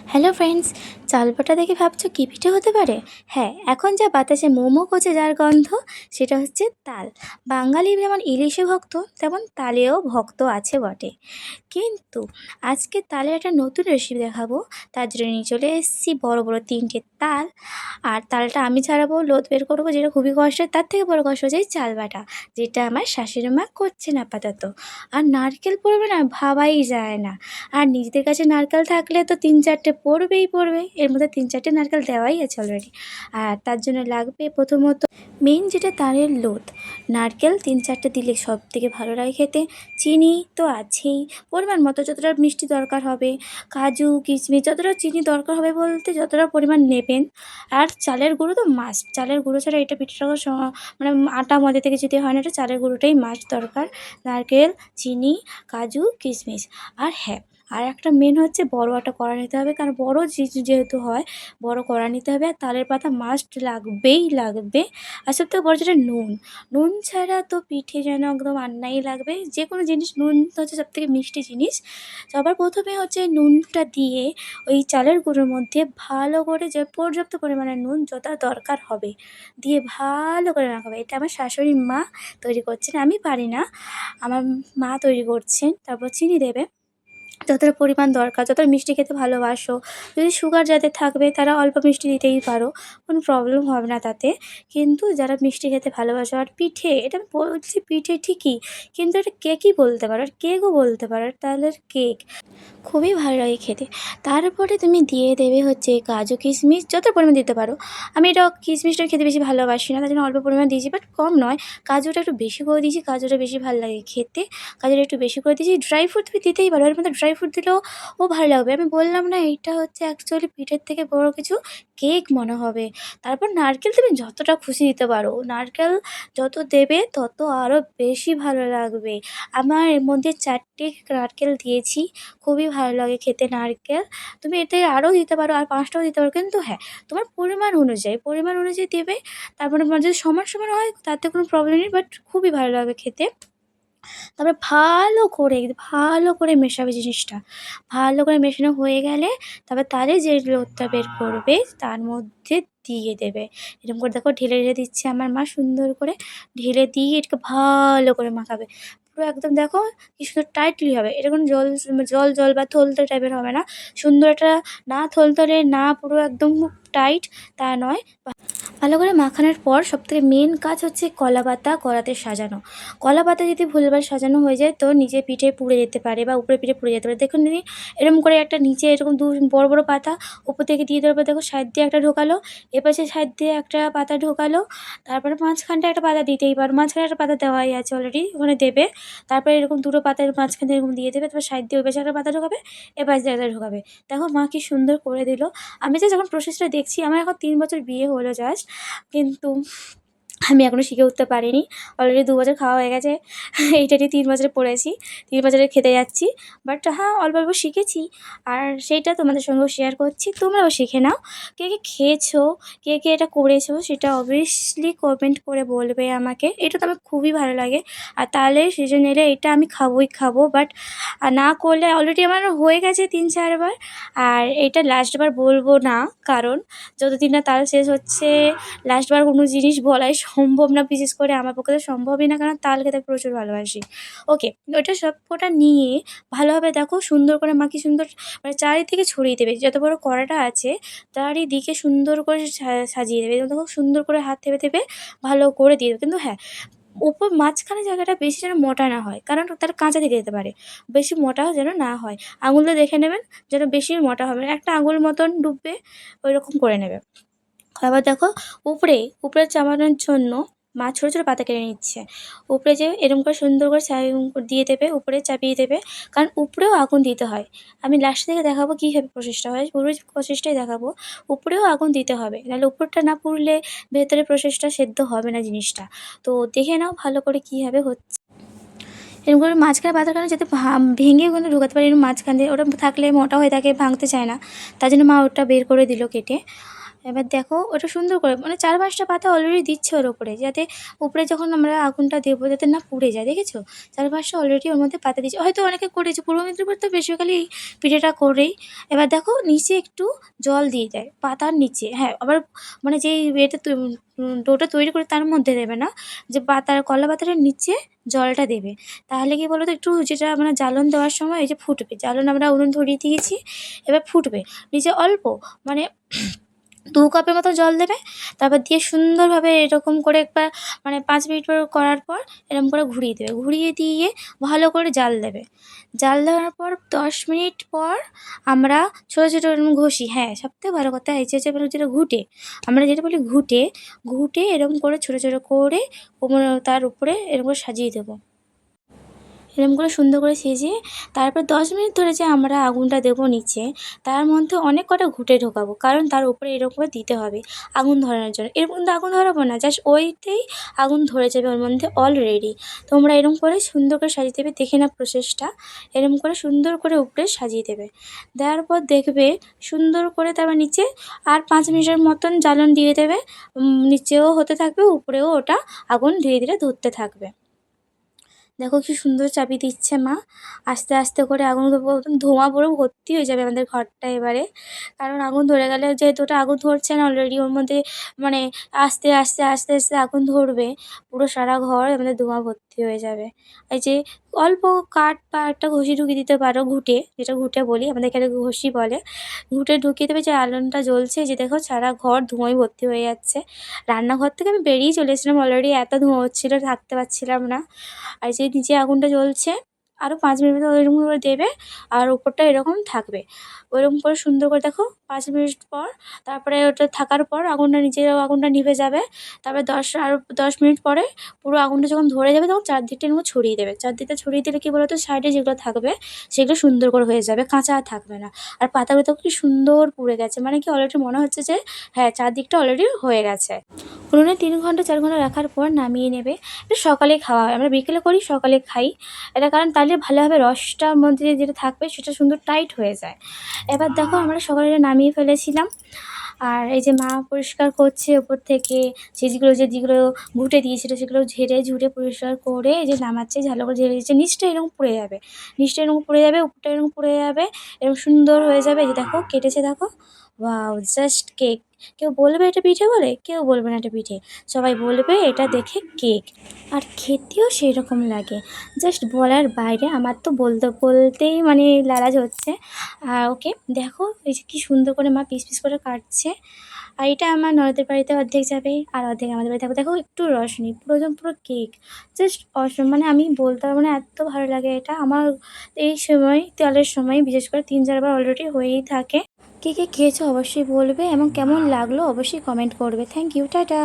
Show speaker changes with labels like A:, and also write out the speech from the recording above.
A: Hello friends, চালপাটা দেখে ভাবছো কী পিঠে হতে পারে? হ্যাঁ, এখন যা বাতাসে মোমো করছে যার গন্ধ, সেটা হচ্ছে তাল। বাঙালি যেমন ইলিশে ভক্ত, তেমন তালেও ভক্ত আছে বটে। কিন্তু আজকে তালের একটা নতুন রেসিপি দেখাবো। তার জন্য নিয়ে চলে এসেছি বড় বড় 3টে তাল। আর তালটা আমি ছাড়াবো, লোদ বের করবো, যেটা খুবই কষ্টের। তার থেকে বড় কষ্ট হচ্ছে এই চাল বাটা, যেটা আমার শাশুড়ি মা করছেন আপাতত। আর নারকেল পড়বে না, ভাবাই যায় না। আর নিজেদের কাছে নারকেল থাকলে তো 3-4টে পড়বেই পড়বে। এর মধ্যে 3-4টে নারকেল দেওয়াই আছে অলরেডি। আর তার জন্য লাগবে প্রথমত মেইন যেটা তালের লোদ। নারকেল 3-4টে দিলে সবথেকে ভালো লাগে খেতে। চিনি তো আছেই, পরিমাণ মতো যতটা মিষ্টি দরকার হবে। কাজু, কিশমিশ যতটা চিনি দরকার হবে বলতে যতটা পরিমাণ নেবেন। আর চালের গুঁড়ো তো মাস্ট। চালের গুঁড়ো ছাড়া এটা পিঠাটা মানে আটা ময়দা থেকে যদি হয় না, এটা চালের গুঁড়োটাই মাস্ট দরকার। নারকেল, চিনি, কাজু, কিশমিশ। আর হ্যাঁ, আর একটা মেন হচ্ছে বড় একটা কড়া নিতে হবে, কারণ বড় যেহেতু হয়, বড় কড়া নিতে হবে। আর তালের পাতা মাস্ট লাগবেই লাগবে। আর সবথেকে বড় যেটা নুন। নুন ছাড়া তো পিঠে যেন একদম আন্নাই লাগবে। যে কোনো জিনিস, নুন হচ্ছে সবথেকে মিষ্টি জিনিস। সবার প্রথমে হচ্ছে নুনটা দিয়ে ওই চালের গুঁড়োর মধ্যে ভালো করে, যে পর্যাপ্ত পরিমাণে নুন যতটা দরকার হবে দিয়ে ভালো করে মাখাবে। এটা আমার শাশুড়ি মা তৈরি করছেন, আমি পারি না। আমার মা তৈরি করছেন। তারপর চিনি দেবে যতটা পরিমাণ দরকার, যতটা মিষ্টি খেতে ভালোবাসো। যদি সুগার যাদের থাকবে তারা অল্প মিষ্টি দিতেই পারো, কোনো প্রবলেম হবে না তাতে। কিন্তু যারা মিষ্টি খেতে ভালোবাসো, আর পিঠে, এটা আমি বলছি পিঠে ঠিকই, কিন্তু এটা কেকই বলতে পারো, আর কেকও বলতে পারো, তাহলে কেক খুবই ভালো লাগে খেতে। তারপরে তুমি দিয়ে দেবে হচ্ছে কাজু কিশমিশ, যত পরিমাণ দিতে পারো। আমি এটা কিশমিশটা খেতে বেশি ভালোবাসি না, তার জন্য অল্প পরিমাণ দিয়েছি, বাট কম নয়। কাজুটা একটু বেশি করে দিয়েছি, কাজুটা বেশি ভালো লাগে খেতে। কাজুটা একটু বেশি করে দিয়েছি। ড্রাই ফ্রুট তুমি দিতেই পারো, এর মধ্যে ড্রাই ফ্রুট দিলেও ভালো লাগবে। আমি বললাম না, এইটা হচ্ছে অ্যাকচুয়ালি পিঠের থেকে বড় কিছু কেক মনে হবে। তারপর নারকেল তুমি যতটা খুশি দিতে পারো। নারকেল যত দেবে তত আরও বেশি ভালো লাগবে। আমার এর মধ্যে 4টে নারকেল দিয়েছি। খুবই ভালো লাগে খেতে নারকেল। তুমি এতে আরও দিতে পারো, আর 5টাও দিতে পারো। কিন্তু হ্যাঁ, তোমার পরিমাণ অনুযায়ী দেবে। তারপরে যদি সমান সমান হয় তাতে কোনো প্রবলেম নেই, বাট খুবই ভালো লাগবে খেতে। তারপরে ভালো করে মেশাবে জিনিসটা। ভালো করে মেশানো হয়ে গেলে তারপর তারে যে লোদটা বের করবে তার মধ্যে দিয়ে দেবে। এরকম করে দেখো ঢেলে দিচ্ছে আমার মা সুন্দর করে। ঢেলে দিয়ে এটাকে ভালো করে মাখাবে। পুরো একদম দেখো কি সুন্দর টাইটলি হবে। এটা কোনো জল বা থলথলে টাইপের হবে না। সুন্দর একটা, না থলথলে না পুরো একদম খুব টাইট, তা নয়। ভালো করে মাখানোর পর সবথেকে মেন কাজ হচ্ছে কলাপাতা কড়াতে সাজানো। কলাপাতা যদি ভুলভাল সাজানো হয়ে যায় তো নিচে পিঠে পুড়ে যেতে পারে, বা উপরে পিঠে পুড়ে যেতে পারে। দেখুন দিদি, এরকম করে একটা নিচে এরকম বড় বড় পাতা উপর থেকে দিয়ে দেওয়ার পর দেখো সাইড দিয়ে একটা ঢোকালো, এপাশে সাইড দিয়ে একটা পাতা ঢোকালো। তারপরে মাঝখানটা একটা পাতা দিতেই পারো, মাঝখানে একটা পাতা দেওয়াই আছে অলরেডি, ওখানে দেবে। তারপরে এরকম দুটো পাতার মাঝখানে এরকম দিয়ে দেবে। তারপর সাইড দিয়ে ওই পাশে একটা পাতা ঢোকাবে, এপাশ দিয়ে একটা ঢোকাবে। দেখো মা কি সুন্দর করে দিল। আমি যে যখন প্রসেসটা দেখছি, আমার এখন 3 বছর বিয়ে হলো জাস্ট, কিন্তু আমি এখনও শিখে উঠতে পারিনি। অলরেডি 2 বছর খাওয়া হয়ে গেছে। এইটারই 3 বছরে পড়েছি, 3 বছরে খেতে যাচ্ছি। বাট হ্যাঁ, অল্প অল্প শিখেছি, আর সেইটা তোমাদের সঙ্গেও শেয়ার করছি। তোমরাও শিখে নাও। কে কে খেয়েছো, কে কে এটা করেছো, সেটা অবভিয়াসলি কমেন্ট করে বলবে আমাকে। এটা তো আমার খুবই ভালো লাগে। আর তাহলে সিজন এলে এটা আমি খাবোই খাবো। বাট না করলে, অলরেডি আমার হয়ে গেছে 3-4 বার। আর এটা লাস্টবার বলবো না, কারণ যতদিন না তাল শেষ হচ্ছে লাস্টবার কোনো জিনিস বলাই সম্ভব না। বিশেষ করে আমার পক্ষে তো সম্ভবই না, কারণ তাল খেতে প্রচুর ভালোবাসি। ওকে, ওটা সবকটা নিয়ে ভালোভাবে দেখো সুন্দর করে মাখি, সুন্দর মানে চারিদিকে ছড়িয়ে দেবে। যত বড় কড়াটা আছে চারিদিকে সুন্দর করে সাজিয়ে দেবে। দেখো সুন্দর করে হাত থেপে থেপে ভালো করে দিয়ে দেবে। কিন্তু হ্যাঁ, মাঝখানে জায়গাটা বেশি যেন মোটা না হয়, কারণ তার কাঁচা থেকে যেতে পারে। বেশি মোটাও যেন না হয়। আঙুল দিয়ে দেখে নেবেন, যেন বেশি মোটা হবে না, একটা আঙুল মতন ডুববে, ওইরকম করে নেবে। আবার দেখো উপরে চাপানোর জন্য মা ছোটো ছোটো পাতা কেটে নিচ্ছে। উপরে যে এরকম করে সুন্দর করে দিয়ে দেবে, উপরে চাপিয়ে দেবে, কারণ উপরেও আগুন দিতে হয়। আমি লাস্ট থেকে দেখাবো কীভাবে প্রসেসটা হয়, পুরো প্রসেসটাই দেখাবো। উপরেও আগুন দিতে হবে, নাহলে উপরটা না পুড়লে ভেতরে প্রসেসটা সেদ্ধ হবে না জিনিসটা। তো দেখে নাও ভালো করে কীভাবে হচ্ছে। এরকম করে মাঝখানে পাতার কারণে যাতে ভেঙে ওখানে ঢোকাতে পারে, এরকম মাঝখান দিয়ে ওটা থাকলে মোটা হয়ে থাকে, ভাঙতে চায় না। তার জন্য মা ওটা বের করে দিল কেটে। এবার দেখো ওটা সুন্দর করে মানে ৪-৫টা পাতা অলরেডি দিচ্ছে ওর উপরে, যাতে উপরে যখন আমরা আগুনটা দেবো যাতে না পুড়ে যায়, দেখেছো? ৪-৫টা অলরেডি ওর মধ্যে পাতা দিচ্ছে। হয়তো অনেকে করেছে, পূর্ব মেদিনীপুর তো বেসিক্যালি এই পিঠেটা করেই। এবার দেখো নিচে একটু জল দিয়ে দেয় পাতার নিচে। হ্যাঁ, আবার মানে যেই এটা ডোটা তৈরি করে তার মধ্যে দেবে না, যে পাতার কলা পাতাটার নিচে জলটা দেবে। তাহলে কি বলো তো, একটু যেটা মানে জ্বালন দেওয়ার সময় এই যে ফুটবে, জ্বালন আমরা উনুন ধরিয়ে দিয়েছি, এবার ফুটবে। নিচে অল্প মানে ২ কাপের মতো জল দেবে। তারপর দিয়ে সুন্দরভাবে এরকম করে একবার মানে ৫ মিনিট পর করার পর এরকম করে ঘুরিয়ে দেবে। ঘুরিয়ে দিয়ে ভালো করে জ্বাল দেবে। জাল দেওয়ার পর ১০ মিনিট পর আমরা ছোটো, ছোটো এরকম ঘষি, হ্যাঁ, সবথেকে ভালো কথা এই যে মানে যেটা ঘুঁটে, আমরা যেটা বলি ঘুঁটে, ঘুঁটে এরকম করে ছোটো, ছোটো করে তার উপরে এরকম করে সাজিয়ে দেবো। এরকম করে সুন্দর করে সেজিয়ে তারপর ১০ মিনিট ধরে যে আমরা আগুনটা দেবো নিচে, তার মধ্যে অনেক কটা ঘুঁটে ঢোকাবো, কারণ তার উপরে এরকম করে দিতে হবে আগুন ধরানোর জন্য। এর মধ্যে আগুন ধরাবো না, জাস্ট ওইতেই আগুন ধরে যাবে ওর মধ্যে অলরেডি। তোমরা এরকম করে সুন্দর করে সাজিয়ে দেবে, দেখে নাও প্রসেসটা। এরকম করে সুন্দর করে উপরে সাজিয়ে দেবে। দেওয়ার পর দেখবে সুন্দর করে তারপর নিচে আর ৫ মিনিটের মতন জ্বালন দিয়ে দেবে। নিচেও হতে থাকবে, উপরেও ওটা আগুন ধীরে, ধীরে ধরতে থাকবে। দেখো কি সুন্দর চাবি দিচ্ছে মা। আস্তে, আস্তে করে আগুন দেবো, একদম ধোঁয়া পুরো ভর্তি হয়ে যাবে আমাদের ঘরটা এবারে। কারণ আগুন ধরে গেলে যেহেতু ওটা আগুন ধরছে না অলরেডি, ওর মধ্যে মানে আস্তে, আস্তে, আস্তে, আস্তে আগুন ধরবে। পুরো সারা ঘর আমাদের ধোঁয়া ভর্তি হয়ে যাবে। এই যে অল্প কাঠ বা একটা ঘষি ঢুকিয়ে দিতে পারো, ঘুঁটে, যেটা ঘুঁটে বলি, আমাদের এখানে ঘষি বলে। ঘুঁটে ঢুকিয়ে দেবে, যে আলোটা জ্বলছে, যে দেখো সারা ঘর ধোঁয়ায় ভর্তি হয়ে যাচ্ছে। রান্নাঘর থেকে আমি বেরিয়ে চলে এসেছিলাম, অলরেডি এত ধোঁয়া হচ্ছিলো থাকতে পারছিলাম না। আর যে নিচে আগুনটা জ্বলছে, আরও ৫ মিনিট মতো ওইরকম করে দেবে, আর উপরটা এরকম থাকবে। ওইরকম করে সুন্দর করে দেখো ৫ মিনিট পর, তারপরে ওটা থাকার পর আগুনটা নিভে যাবে। তারপরে আরও ১০ মিনিট পরে পুরো আগুনটা যখন ধরে যাবে, তখন চারদিকটা এরকম ছড়িয়ে দেবে। চারদিকটা ছড়িয়ে দিলে কী বলো তো, সাইডে যেগুলো থাকবে সেগুলো সুন্দর করে হয়ে যাবে, কাঁচা আর থাকবে না। আর পাতাগুলো দেখো কি সুন্দর পুড়ে গেছে, মানে কি অলরেডি মনে হচ্ছে যে হ্যাঁ, চারদিকটা অলরেডি হয়ে গেছে। উনুনে ৩ ঘন্টা ৪ ঘন্টা রাখার পর নামিয়ে নেবে। এটা সকালে খাওয়া হয়, আমরা বিকেলে করি, সকালে খাই। এটা কারণ তাহলে ভালোভাবে রসটার মধ্যে যেটা থাকবে সেটা সুন্দর টাইট হয়ে যায়। এবার দেখো আমরা সকালে এটা নামিয়ে ফেলেছিলাম। আর এই যে মা পরিষ্কার করছে ওপর থেকে, যেগুলো ঘুঁটে দিয়েছিল সেগুলো ঝেড়ে ঝুড়ে পরিষ্কার করে এই যে নামাচ্ছে, ভালো করে ঝেড়ে দিচ্ছে। নিচটা এরকম পুড়ে যাবে, নিচটা এরকম পুড়ে যাবে, উপরটা এরকম পুড়ে যাবে, এরকম সুন্দর হয়ে যাবে। এই যে দেখো কেটেছে দেখো, ওয়াও, জাস্ট কেক। কেউ বলবে এটা পিঠে বলে? কেউ বলবে না এটা পিঠে, সবাই বলবে এটা দেখে কেক। আর খেতেও সেই রকম লাগে, জাস্ট বলার বাইরে। আমার তো বলতে বলতেই মানে লালাজ হচ্ছে। আর ওকে দেখো এই যে কী সুন্দর করে মা পিস পিস করে কাটছে। আর এটা আমার ননদের বাড়িতে অর্ধেক যাবে আর অর্ধেক আমাদের বাড়িতে থাকবে। দেখো একটু রস নেই, পুরো একদম পুরো কেক। জাস্ট মানে আমি বলতে পারবো না, এত ভালো লাগে এটা আমার। এই সময় তেলের সময় বিশেষ করে ৩-৪ বার অলরেডি হয়েই থাকে। কে কে খেয়েছো অবশ্যই বলবে, এবং কেমন লাগলো অবশ্যই কমেন্ট করবে। Thank you, tata.